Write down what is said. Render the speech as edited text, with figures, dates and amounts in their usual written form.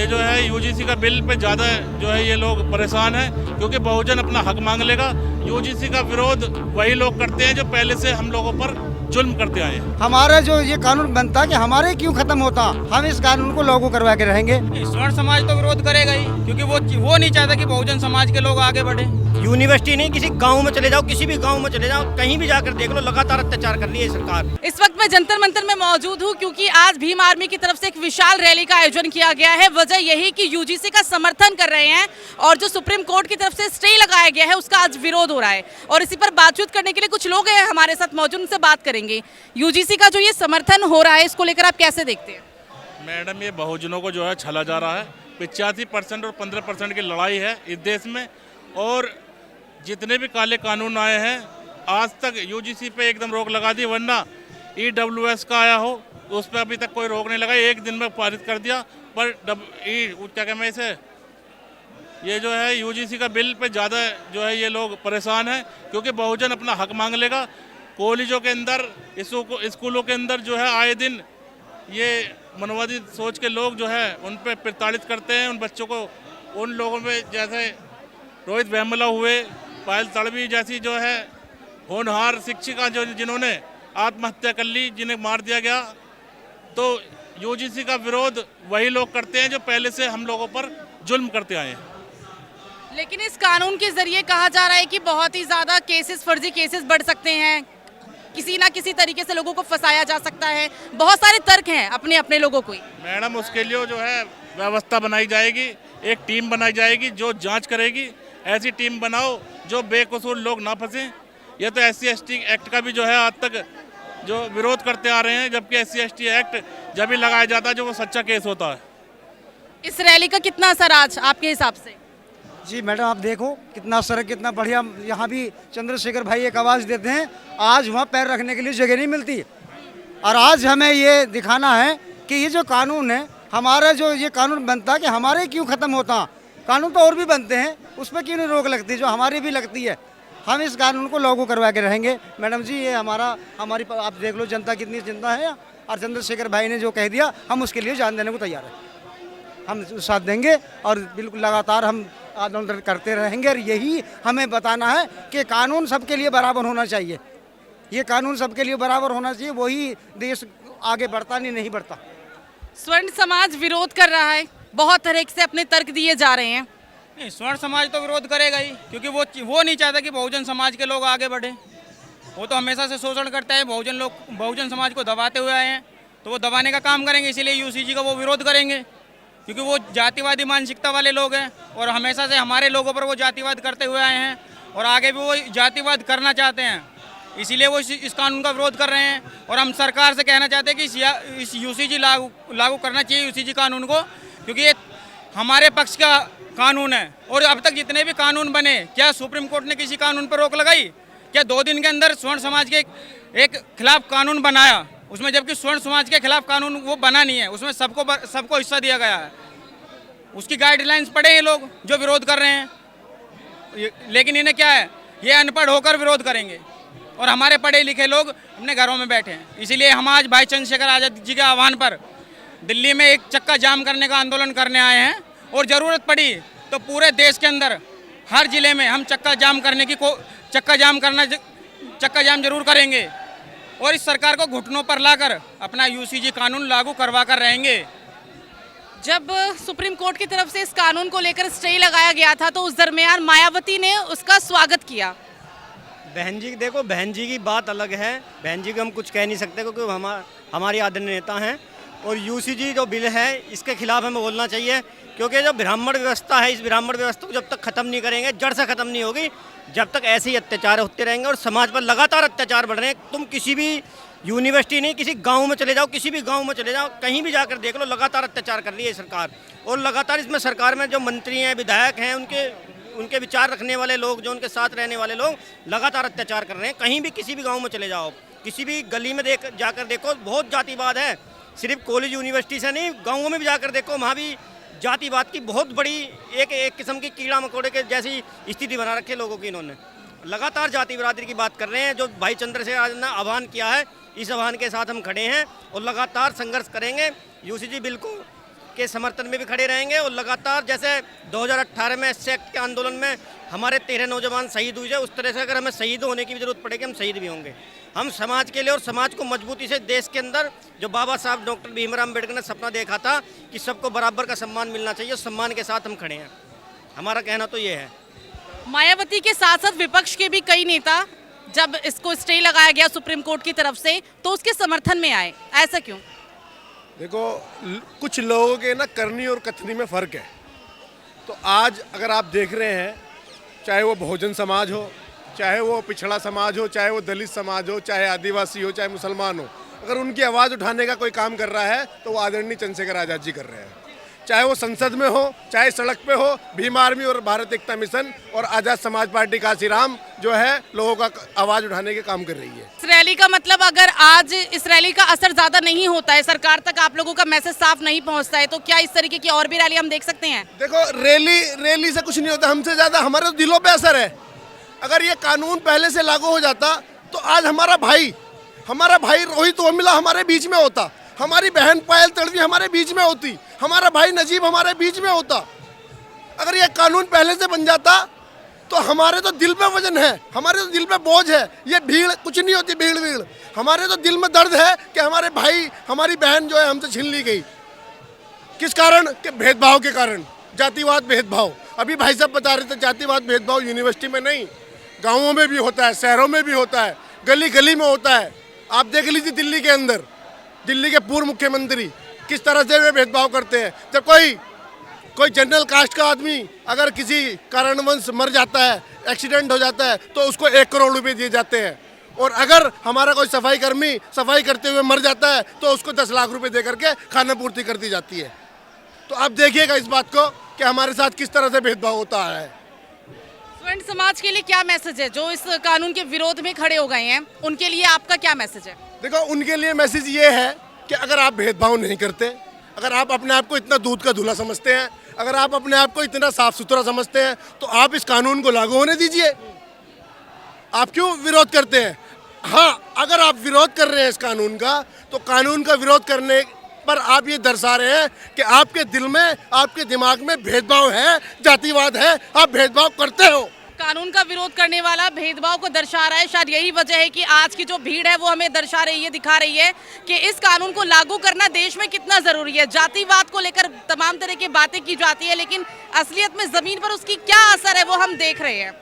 ये जो है यूजीसी का बिल पे ज़्यादा जो है ये लोग परेशान हैं, क्योंकि बहुजन अपना हक मांग लेगा। यूजीसी का विरोध वही लोग करते हैं जो पहले से हम लोगों पर जुल्म करते आए हैं। हमारा जो ये कानून बनता कि हमारे क्यों खत्म होता, हम इस कानून को लागू करवा के रहेंगे। स्वर्ण समाज तो विरोध करेगा ही, क्योंकि वो नहीं चाहता कि बहुजन समाज के लोग आगे बढ़े। यूनिवर्सिटी नहीं, किसी गांव में चले जाओ, किसी भी गांव में चले जाओ, कहीं भी जाकर देख लो, लगातार अत्याचार कर रही है सरकार। इस वक्त मैं जंतर मंतर में मौजूद हूँ, क्योंकि आज भीम आर्मी की तरफ से एक विशाल रैली का आयोजन किया गया है। वजह यही कि यूजीसी का समर्थन कर रहे हैं और जो सुप्रीम कोर्ट की तरफ से स्टे लगाया गया है उसका आज विरोध हो रहा है। और इसी पर बातचीत करने के लिए कुछ लोग हैं हमारे साथ मौजूद, उनसे बात करेंगे। यूजीसी का जो ये समर्थन हो रहा है इसको लेकर आप कैसे देखते हैं? मैडम, ये बहुजनों को जो है छला जा रहा है। 85% और 15% की लड़ाई है इस देश में, और जितने भी काले कानून आए हैं आज तक यूजीसी पे एकदम रोक लगा दी, वरना ईडब्ल्यूएस का आया हो तो उस पर अभी तक कोई रोक नहीं लगाई, एक दिन में पारित कर दिया। पर क्या कहते हैं इसे, ये जो है यूजीसी का बिल पे ज़्यादा जो है ये लोग परेशान हैं, क्योंकि बहुजन अपना हक मांग लेगा। कॉलेजों के अंदर, स्कूलों के अंदर जो है आए दिन ये मनोवादी सोच के लोग जो है उन पर प्रताड़ित करते हैं उन बच्चों को। उन लोगों में जैसे रोहित वेमुला हुए, पायल तड़वी जैसी जो है होनहार शिक्षिका जो जिन्होंने आत्महत्या कर ली, जिन्हें मार दिया गया। तो यूजीसी का विरोध वही लोग करते हैं जो पहले से हम लोगों पर जुल्म करते आए हैं। लेकिन इस कानून के जरिए कहा जा रहा है कि बहुत ही ज़्यादा केसेस, फर्जी केसेस बढ़ सकते हैं, किसी ना किसी तरीके से लोगों को फंसाया जा सकता है। बहुत सारे तर्क हैं अपने अपने लोगों को ही। मैडम, उसके लिए जो है व्यवस्था बनाई जाएगी, एक टीम बनाई जाएगी जो जांच करेगी। ऐसी टीम बनाओ जो बेकसूर लोग ना फंसे। ये तो SC/ST एक्ट का भी जो है आज तक जो विरोध करते आ रहे हैं, जबकि SC/ST एक्ट जब भी लगाया जाता है जो वो सच्चा केस होता है। इस रैली का कितना असर आज आपके हिसाब से? जी मैडम, आप देखो कितना असर है, कितना बढ़िया। यहाँ भी चंद्रशेखर भाई एक आवाज़ देते हैं, आज वहाँ पैर रखने के लिए जगह नहीं मिलती। और आज हमें ये दिखाना है कि ये जो कानून है, हमारा जो ये कानून बनता कि हमारे क्यों ख़त्म होता। कानून तो और भी बनते हैं, उस पर क्यों नहीं रोक लगती जो हमारी भी लगती है। हम इस कानून को लागू करवा के रहेंगे। मैडम जी, ये हमारी आप देख लो जनता कितनी चिंता है, और चंद्रशेखर भाई ने जो कह दिया हम उसके लिए जान देने को तैयार हैं। हम साथ देंगे और बिल्कुल लगातार हम आंदोलन करते रहेंगे। और यही हमें बताना है कि कानून सबके लिए बराबर होना चाहिए। ये कानून सबके लिए बराबर होना चाहिए, वही देश आगे बढ़ता नहीं बढ़ता। स्वर्ण समाज विरोध कर रहा है, बहुत तरह से अपने तर्क दिए जा रहे हैं। नहीं, स्वर्ण समाज तो विरोध करेगा ही, क्योंकि वो नहीं चाहता कि बहुजन समाज के लोग आगे बढ़े। वो तो हमेशा से शोषण करता है, बहुजन समाज को दबाते हुए आए हैं, तो वो दबाने का काम करेंगे। इसीलिए यूसीजी का वो विरोध करेंगे, क्योंकि वो जातिवादी मानसिकता वाले लोग हैं और हमेशा से हमारे लोगों पर वो जातिवाद करते हुए आए हैं और आगे भी वो जातिवाद करना चाहते हैं। इसीलिए वो इस कानून का विरोध कर रहे हैं। और हम सरकार से कहना चाहते हैं कि इस यूसीजी लागू करना चाहिए यूसीजी कानून को, क्योंकि ये हमारे पक्ष का कानून है। और अब तक जितने भी कानून बने, क्या सुप्रीम कोर्ट ने किसी कानून पर रोक लगाई? क्या 2 दिन के अंदर स्वर्ण समाज के एक खिलाफ कानून बनाया, उसमें जबकि स्वर्ण समाज के खिलाफ कानून वो बना नहीं है, उसमें सबको हिस्सा दिया गया है। उसकी गाइडलाइंस पढ़े ये लोग जो विरोध कर रहे हैं। लेकिन इन्हें क्या है, ये अनपढ़ होकर विरोध करेंगे और हमारे पढ़े लिखे लोग अपने घरों में बैठे हैं। इसीलिए हम आज भाई चंद्रशेखर आज़ाद जी के आह्वान पर दिल्ली में एक चक्का जाम करने का आंदोलन करने आए हैं। और ज़रूरत पड़ी तो पूरे देश के अंदर हर जिले में हम चक्का जाम जरूर करेंगे और इस सरकार को घुटनों पर लाकर अपना यूसीजी कानून लागू करवा कर रहेंगे। जब सुप्रीम कोर्ट की तरफ से इस कानून को लेकर स्टे लगाया गया था तो उस दरमियान मायावती ने उसका स्वागत किया। बहन जी देखो, बहन जी की बात अलग है, बहन जी को हम कुछ कह नहीं सकते क्योंकि हमारी आदरणीय नेता हैं। और यूसीजी जो बिल है इसके खिलाफ हमें बोलना चाहिए, क्योंकि जो ब्राह्मण व्यवस्था है, इस ब्राह्मण व्यवस्था को जब तक खत्म नहीं करेंगे, जड़ से खत्म नहीं होगी, जब तक ऐसे ही अत्याचार होते रहेंगे। और समाज पर लगातार अत्याचार बढ़ रहे हैं। तुम किसी भी यूनिवर्सिटी नहीं, किसी गांव में चले जाओ, किसी भी गांव में चले जाओ, कहीं भी जाकर देख लो, लगातार अत्याचार कर रही है सरकार। और लगातार इसमें सरकार में जो मंत्री हैं, विधायक हैं, उनके विचार रखने वाले लोग, जो उनके साथ रहने वाले लोग लगातार अत्याचार कर रहे हैं। कहीं भी किसी भी गाँव में चले जाओ, किसी भी गली में जाकर देखो, बहुत जातिवाद है। सिर्फ कॉलेज यूनिवर्सिटी से नहीं, गाँवों में भी जाकर देखो, वहाँ भी जातिवाद की बहुत बड़ी एक किस्म की कीड़ा मकोड़े के जैसी स्थिति बना रखी है लोगों की। इन्होंने लगातार जाति बरादरी की बात कर रहे हैं। जो भाई चंद्रशेखर आज़ाद ने आह्वान किया है, इस आह्वान के साथ हम खड़े हैं और लगातार संघर्ष करेंगे। यूसीजी बिल को के समर्थन में भी खड़े रहेंगे और लगातार जैसे 2018 में एससी एक्ट के आंदोलन में हमारे 13 नौजवान शहीद हुए, उस तरह से अगर हमें शहीद होने की भी जरूरत पड़ेगी हम शहीद भी होंगे। हम समाज के लिए और समाज को मजबूती से देश के अंदर जो बाबा साहब डॉक्टर भीमराव अम्बेडकर ने सपना देखा था कि सबको बराबर का सम्मान मिलना चाहिए, उस सम्मान के साथ हम खड़े हैं। हमारा कहना तो ये है। मायावती के साथ साथ विपक्ष के भी कई नेता जब इसको स्टे लगाया गया सुप्रीम कोर्ट की तरफ से तो उसके समर्थन में आए, ऐसा क्यों? देखो, कुछ लोगों के ना करनी और कथनी में फ़र्क है। तो आज अगर आप देख रहे हैं, चाहे वो बहुजन समाज हो, चाहे वो पिछड़ा समाज हो, चाहे वो दलित समाज हो, चाहे आदिवासी हो, चाहे मुसलमान हो, अगर उनकी आवाज़ उठाने का कोई काम कर रहा है तो वो आदरणीय चंद्रशेखर आज़ाद जी कर रहे हैं। चाहे वो संसद में हो, चाहे सड़क पे हो, भीम आर्मी और भारत एकता मिशन और आज़ाद समाज पार्टी कांशीराम जो है लोगों का आवाज़ उठाने के काम कर रही है। इस रैली का मतलब अगर आज इस रैली का असर ज्यादा नहीं होता है, सरकार तक आप लोगों का मैसेज साफ नहीं पहुंचता है, तो क्या इस तरीके की और भी रैली हम देख सकते हैं? देखो, रैली से कुछ नहीं होता, हमसे ज़्यादा हमारे तो दिलों पे असर है। अगर ये कानून पहले से लागू हो जाता तो आज हमारा भाई रोहित वमिला हमारे बीच में होता, हमारी बहन पायल तड़वी हमारे बीच में होती, हमारा भाई नजीब हमारे बीच में होता। अगर ये कानून पहले से बन जाता तो हमारे तो दिल पे वजन है, हमारे तो दिल पे बोझ है। ये भीड़ कुछ नहीं होती, भीड़ हमारे तो दिल में दर्द है कि हमारे भाई हमारी बहन जो है हमसे छीन ली गई। किस कारण? कि भेदभाव के कारण, जातिवाद भेदभाव। अभी भाई साहब बता रहे थे जातिवाद भेदभाव यूनिवर्सिटी में नहीं, गाँवों में भी होता है, शहरों में भी होता है, गली गली में होता है। आप देख लीजिए दिल्ली के अंदर, दिल्ली के पूर्व मुख्यमंत्री किस तरह से वे भेदभाव करते हैं। जब कोई जनरल कास्ट का आदमी अगर किसी कारणवश मर जाता है, एक्सीडेंट हो जाता है, तो उसको 1 करोड़ रुपए दिए जाते हैं। और अगर हमारा कोई सफाई कर्मी सफाई करते हुए मर जाता है तो उसको 10 लाख रुपए दे करके खाना पूर्ति कर दी जाती है। तो आप देखिएगा इस बात को कि हमारे साथ किस तरह से भेदभाव होता है। स्वर्ण समाज के लिए क्या मैसेज है जो इस कानून के विरोध में खड़े हो गए हैं, उनके लिए आपका क्या मैसेज है? देखो, उनके लिए मैसेज ये है कि अगर आप भेदभाव नहीं करते, अगर आप अपने आप को इतना दूध का धुला समझते हैं, अगर आप अपने आप को इतना साफ सुथरा समझते हैं, तो आप इस कानून को लागू होने दीजिए। आप क्यों विरोध करते हैं? हाँ, अगर आप विरोध कर रहे हैं इस कानून का, तो कानून का विरोध करने पर आप ये दर्शा रहे हैं कि आपके दिल में, आपके दिमाग में भेदभाव है, जातिवाद है, आप भेदभाव करते हो। कानून का विरोध करने वाला भेदभाव को दर्शा रहा है। शायद यही वजह है कि आज की जो भीड़ है वो हमें दर्शा रही है, दिखा रही है कि इस कानून को लागू करना देश में कितना जरूरी है। जातिवाद को लेकर तमाम तरह की बातें की जाती है, लेकिन असलियत में जमीन पर उसकी क्या असर है वो हम देख रहे हैं।